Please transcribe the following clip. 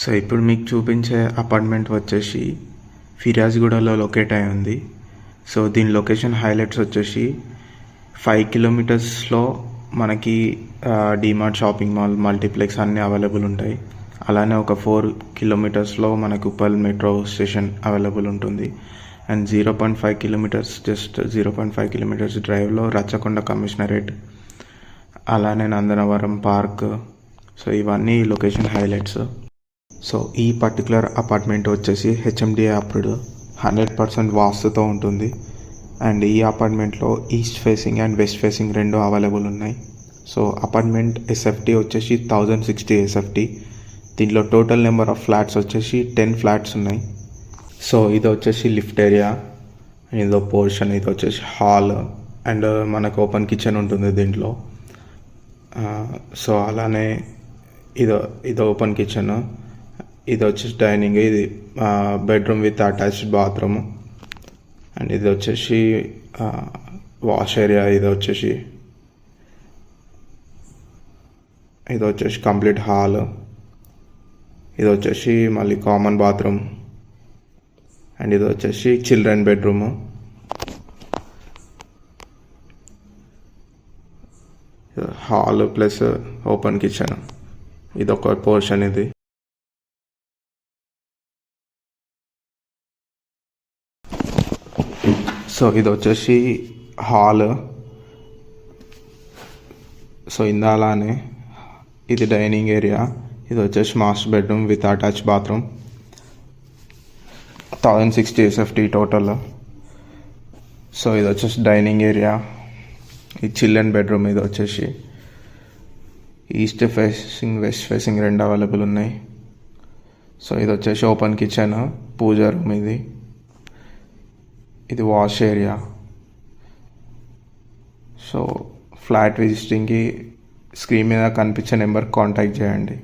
So ఇప్పుడు మీకు చూపించే అపార్ట్మెంట్ వచ్చేసి ఫిరాజ్గూడలో లొకేట్ అయి ఉంది. సో దీని లొకేషన్ హైలైట్స్ వచ్చేసి 5 కిలోమీటర్స్లో మనకి డిమార్ట్, షాపింగ్ మాల్, మల్టీప్లెక్స్ అన్నీ అవైలబుల్ ఉంటాయి. అలానే ఒక 4 కిలోమీటర్స్లో మనకు ఉప్పల్ మెట్రో స్టేషన్ అవైలబుల్ ఉంటుంది. అండ్ 0.5 కిలోమీటర్స్, జస్ట్ 0.5 కిలోమీటర్స్ డ్రైవ్లో రచ్చకొండ కమిషనరేట్, అలానే నందనవరం పార్క్. సో ఇవన్నీ లొకేషన్ హైలైట్స్. సో ఈ పర్టికులర్ అపార్ట్మెంట్ వచ్చేసి హెచ్ఎండిఏ అప్రూవ్డ్, 100% వాస్తుతో ఉంటుంది. అండ్ ఈ అపార్ట్మెంట్లో east facing and west facing రెండు అవైలబుల్ ఉన్నాయి. సో అపార్ట్మెంట్ ఎస్ఎఫ్టీ వచ్చేసి 1060 ఎస్ఎఫ్టీ. దీంట్లో టోటల్ నెంబర్ ఆఫ్ ఫ్లాట్స్ వచ్చేసి 10 ఫ్లాట్స్ ఉన్నాయి. సో ఇది వచ్చేసి లిఫ్ట్ ఏరియా, ఇదో పోర్షన్, ఇది వచ్చేసి హాల్, అండ్ మనకు ఓపెన్ కిచెన్ ఉంటుంది దీంట్లో. సో అలానే ఇదో ఓపెన్ కిచెన్, ఇది వచ్చేసి డైనింగ్, ఇది bedroom with attached bathroom. And ఇది వచ్చేసి వాష్ ఏరియా, ఇది వచ్చేసి కంప్లీట్ హాల్, ఇది వచ్చేసి మళ్ళీ కామన్ బాత్రూమ్. అండ్ ఇది వచ్చేసి children bedroom. Hall plus open kitchen, ఇదొక పోర్షన్. ఇది సో ఇది వచ్చేసి హాల్. సో ఇందాలానే ఇది డైనింగ్ ఏరియా, ఇది వచ్చేసి master bedroom with attach bathroom, 1060 SFT total. So ఇది వచ్చేసి డైనింగ్ ఏరియా, ఇది చిల్డ్రన్ బెడ్రూమ్. ఇది వచ్చేసి ఈస్ట్ ఫేసింగ్, వెస్ట్ ఫేసింగ్ రెండు అవైలబుల్ ఉన్నాయి. సో ఇది వచ్చేసి ఓపెన్ కిచెన్, పూజా రూమ్. ఇది వాష్ ఏరియా. సో ఫ్లాట్ విజిటింగ్కి స్క్రీన్ మీద కనిపించే నెంబర్కి కాంటాక్ట్ చేయండి.